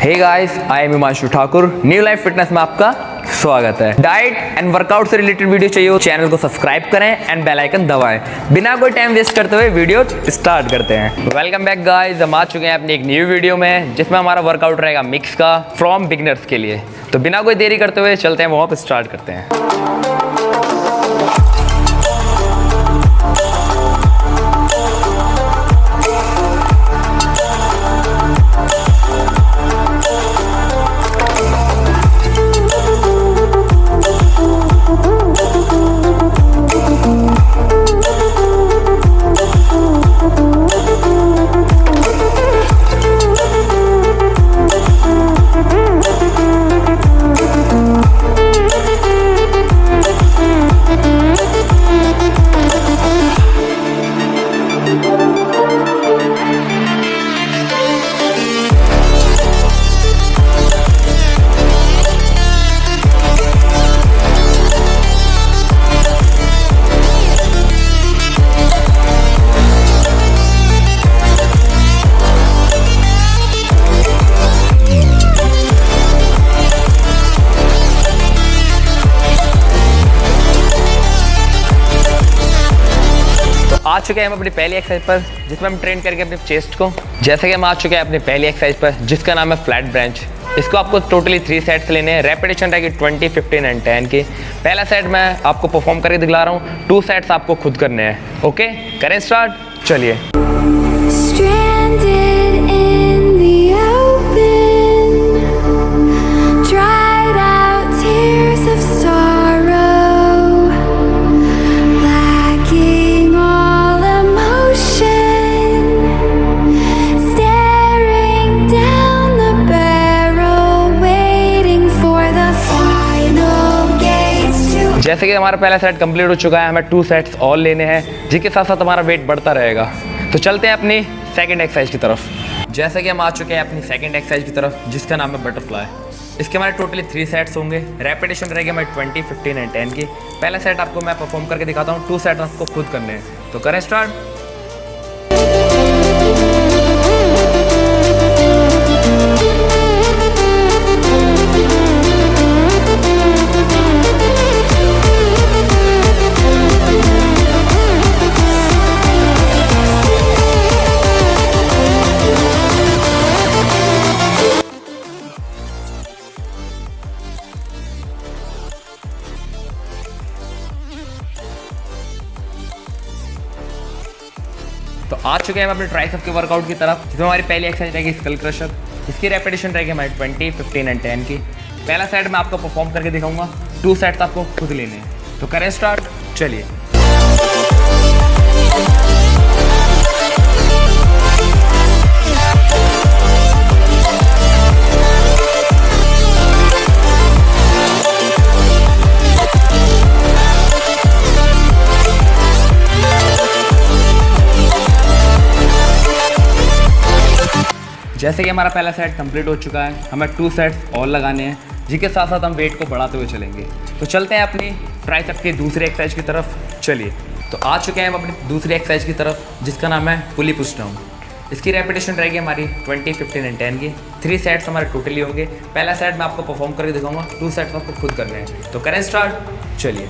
Hey guys, I am Himanshu Thakur. New life fitness में आपका स्वागत है। डाइट एंड वर्कआउट से रिलेटेड वीडियो चाहिए हो, चैनल को सब्सक्राइब करें एंड बेल आइकन दबाएं। बिना कोई टाइम वेस्ट करते हुए वीडियो स्टार्ट करते हैं। वेलकम बैक गाइस, हम आ चुके हैं अपनी एक न्यू वीडियो में जिसमें हमारा वर्कआउट रहेगा मिक्स का फ्रॉम बिगनर्स के लिए। तो बिना कोई देरी करते हुए चलते हैं, वहाँ पर स्टार्ट करते हैं। आ चुके हैं हम अपनी पहली एक्सरसाइज पर जिसमें हम ट्रेन करके अपने चेस्ट को। जैसे कि हम आ चुके हैं अपनी पहली एक्सरसाइज पर जिसका नाम है फ्लैट बेंच। इसको आपको टोटली 3 सेट्स लेने हैं। रेपिटेशन रहेगी 20, 15 एंड 10 की। पहला सेट मैं आपको परफॉर्म करके दिखला रहा हूँ, 2 सेट्स आपको खुद करने हैं। ओके, करें स्टार्ट, चलिए। जैसे कि हमारा पहला सेट कंप्लीट हो चुका है, हमें 2 सेट्स और लेने हैं जिसके साथ साथ हमारा वेट बढ़ता रहेगा। तो चलते हैं अपनी सेकंड एक्सरसाइज की तरफ। जैसे कि हम आ चुके हैं अपनी सेकंड एक्सरसाइज की तरफ जिसका नाम है बटरफ्लाई। इसके हमारे टोटली 3 सेट्स होंगे। रेपिटेशन रहेगी हमारी 20, 15 एंड 10 की। पहला सेट आपको मैं परफॉर्म करके दिखाता हूँ, 2 सेट आपको खुद करने हैं। तो करें स्टार्ट। तो आ चुके हैं हम अपने ट्राइसेप के वर्कआउट की तरफ जिसमें हमारी पहली एक्सरसाइज रहेगी स्कल क्रशर। इसकी रेपिटेशन रहेगी हमारी 20, 15 एंड 10 की। पहला सेट मैं आपको परफॉर्म करके दिखाऊंगा, 2 सेट्स आपको खुद लेने हैं। तो करें स्टार्ट, चलिए। जैसे कि हमारा पहला सेट कंप्लीट हो चुका है, हमें 2 सेट्स और लगाने हैं जिसके साथ साथ हम वेट को बढ़ाते हुए चलेंगे। तो चलते हैं अपनी ट्राइसेप की दूसरी एक्सरसाइज की तरफ, चलिए। तो आ चुके हैं हम अपनी दूसरी एक्सरसाइज की तरफ जिसका नाम है पुली पुश डाउन। इसकी रेपिटेशन रहेगी हमारी 20, 15 एंड 10 की। 3 सेट्स हमारे टोटली होंगे। पहला सेट मैं आपको परफॉर्म करके दिखाऊंगा, 2 सेट्स आपको खुद करने हैं। तो करें स्टार्ट, चलिए।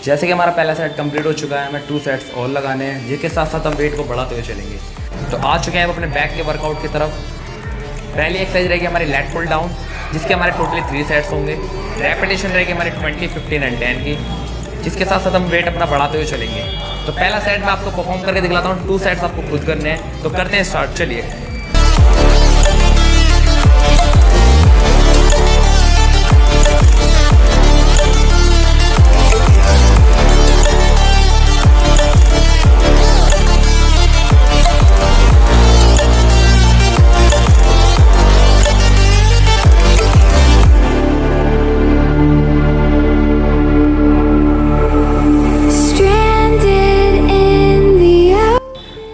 जैसे कि हमारा पहला सेट कंप्लीट हो चुका है, हमें 2 सेट्स और लगाने हैं जिसके साथ साथ हम वेट को बढ़ाते हुए चलेंगे। तो आ चुके हैं हम अपने बैक के वर्कआउट की तरफ। पहली एक्सरसाइज रहेगी हमारी लेट पुल डाउन जिसके हमारे टोटली 3 सेट्स होंगे। रेपिटेशन रहेगी हमारी 20, 15 एंड 10 की जिसके साथ साथ हम वेट अपना बढ़ाते हुए चलेंगे। तो पहला सेट मैं आपको परफॉर्म करके दिखलाता हूँ, 2 सेट्स आपको खुद करने हैं। तो करते हैं स्टार्ट, चलिए।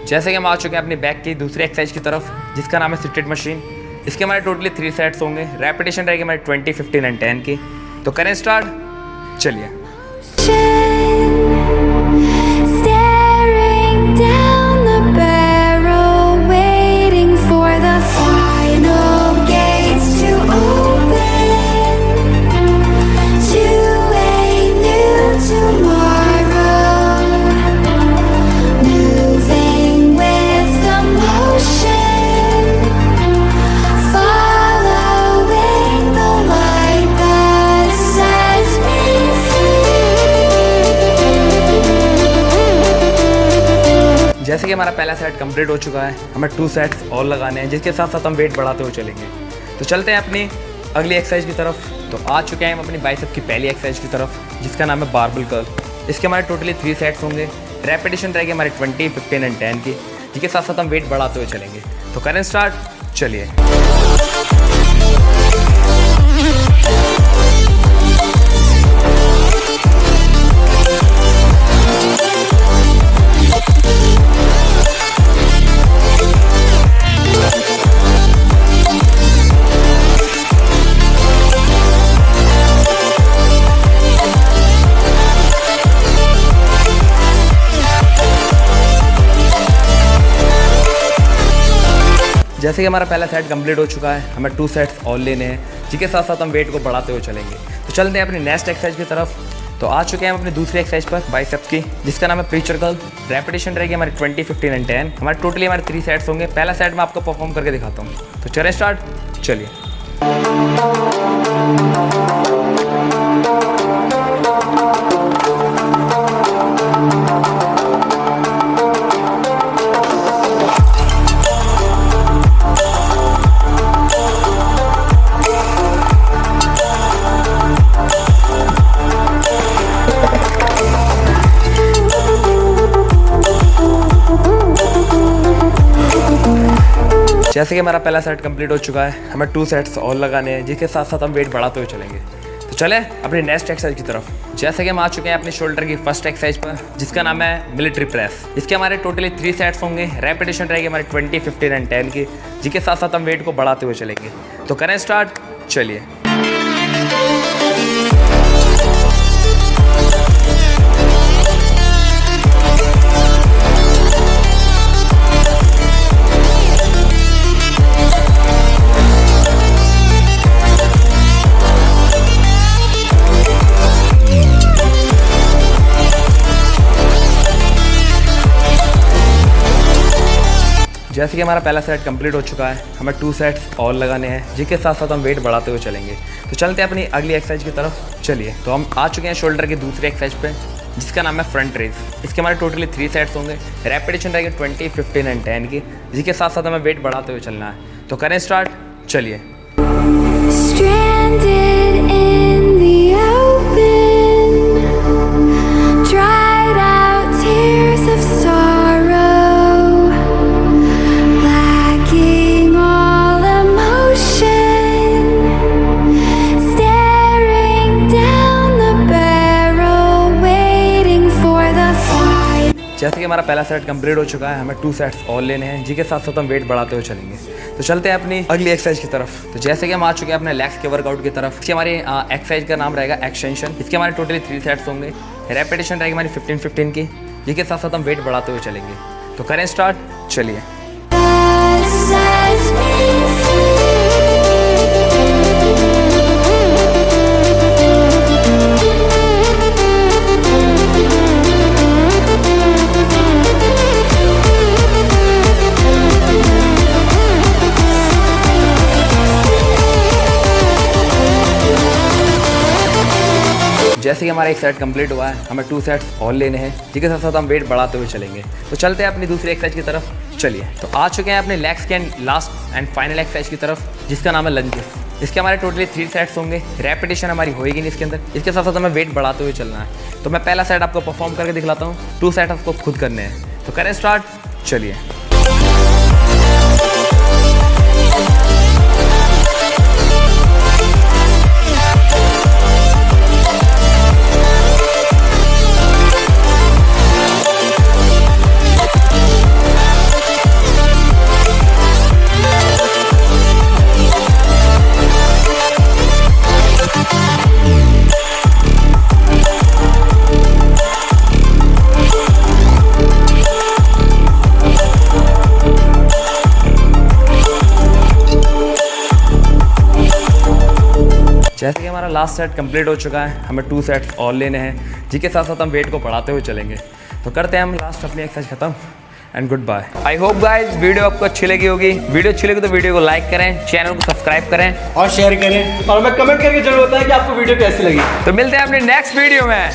जैसे कि हम आ चुके हैं अपनी बैक की दूसरी एक्सरसाइज की तरफ, जिसका नाम है सिटेड मशीन। इसके हमारे टोटली 3 सेट्स होंगे। रेपिटेशन रहेगी हमारे 20, 15 एंड 10 की। तो करें स्टार्ट, चलिए। जैसे कि हमारा पहला सेट कंप्लीट हो चुका है, हमें 2 सेट्स और लगाने हैं, जिसके साथ साथ हम वेट बढ़ाते हुए चलेंगे। तो चलते हैं अपनी अगली एक्सरसाइज की तरफ। तो आ चुके हैं हम अपनी बाइसेप की पहली एक्सरसाइज की तरफ, जिसका नाम है बारबेल कर्ल। इसके हमारे टोटली 3 सेट्स होंगे। रेपिटेशन रहेगी हमारी 20, 15 एंड 10 की, जिसके साथ साथ हम वेट बढ़ाते हुए चलेंगे। तो करें स्टार्ट, चलिए। जैसे कि हमारा पहला सेट कंप्लीट हो चुका है, हमें 2 सेट्स और लेने हैं, जिसके साथ साथ हम वेट को बढ़ाते हुए चलेंगे। तो चलते हैं अपनी नेक्स्ट एक्सरसाइज की तरफ। तो आ चुके हैं हम अपनी दूसरी एक्सरसाइज पर, बाइसेप्स की, जिसका नाम है प्रीचर कर्ल। रेपिटेशन रहेगी हमारी 20, 15 एंड 10। हमारे टोटली हमारे 3 सेट्स होंगे। पहला सेट मैं आपको परफॉर्म करके दिखाता हूँ। तो चलें स्टार्ट, चलिए। जैसे कि हमारा पहला सेट कंप्लीट हो चुका है, हमें 2 सेट्स और लगाने हैं, जिसके साथ साथ हम वेट बढ़ाते हुए चलेंगे। तो चलें अपनी नेक्स्ट एक्सरसाइज की तरफ। जैसे कि हम आ चुके हैं अपनी शोल्डर की फर्स्ट एक्सरसाइज पर, जिसका नाम है मिलिट्री प्रेस। इसके हमारे टोटली 3 सेट्स होंगे। रेपिटेशन रहेगी हमारी 20, 15 एंड 10 की, जिसके साथ साथ हम वेट को बढ़ाते हुए चलेंगे। तो करें स्टार्ट, चलिए। जैसे कि हमारा पहला सेट कंप्लीट हो चुका है, हमें 2 सेट्स और लगाने हैं, जिसके साथ साथ हम वेट बढ़ाते हुए चलेंगे। तो चलते हैं अपनी अगली एक्सरसाइज की तरफ, चलिए। तो हम आ चुके हैं शोल्डर की दूसरी एक्सरसाइज पे, जिसका नाम है फ्रंट रेज। इसके हमारे टोटली 3 सेट्स होंगे। रेपिटेशन रहेगी 20, 15 एंड 10 की, जिसके साथ साथ हमें वेट बढ़ाते हुए चलना है। तो करें स्टार्ट, चलिए। जैसे कि हमारा पहला सेट कंप्लीट हो चुका है, हमें 2 सेट्स और लेने हैं, जिसके साथ साथ हम वेट बढ़ाते हुए चलेंगे। तो चलते हैं अपनी अगली एक्सरसाइज की तरफ। तो जैसे कि हम आ चुके हैं अपने लेग्स के वर्कआउट की तरफ। इसकी हमारी एक्सरसाइज का नाम रहेगा एक्सटेंशन। इसके हमारे टोटली 3 सेट्स होंगे। रेपिटेशन रहेगी हमारी 15, 15 की, जिसके साथ साथ हम वेट बढ़ाते हुए चलेंगे। तो करें स्टार्ट, चलिए। जैसे कि हमारा एक सेट कंप्लीट हुआ है, हमें 2 सेट्स और लेने हैं, जिसके साथ साथ हम वेट बढ़ाते हुए चलेंगे। तो चलते हैं अपनी दूसरी एक्सरसाइज की तरफ, चलिए। तो आ चुके हैं अपने लेग्स के लास्ट एंड फाइनल एक्सरसाइज की तरफ, जिसका नाम है लंजेस। इसके हमारे टोटली 3 सेट्स होंगे। रेपिटेशन हमारी होएगी नहीं इसके अंदर, इसके साथ साथ हमें वेट बढ़ाते हुए चलना है। तो मैं पहला सेट आपको परफॉर्म करके दिखलाता हूँ। 2 सेट आपको खुद करने हैं। तो करें स्टार्ट, चलिए। लास्ट सेट कंप्लीट हो चुका है, हमें 2 सेट्स और लेने हैं जिसके साथ साथ हम वेट को बढ़ाते हुए चलेंगे। तो करते हैं हम लास्ट अपनी एक्सरसाइज खत्म and good bye. I hope guys video आपको अच्छी लगी होगी। वीडियो अच्छी लगी तो वीडियो को लाइक करें, चैनल को सब्सक्राइब करें और शेयर करें, और हमें कमेंट करके जरूर बताएं कि आपको वीडियो कैसी लगी। तो मिलते हैं अपने नेक्स्ट वीडियो में।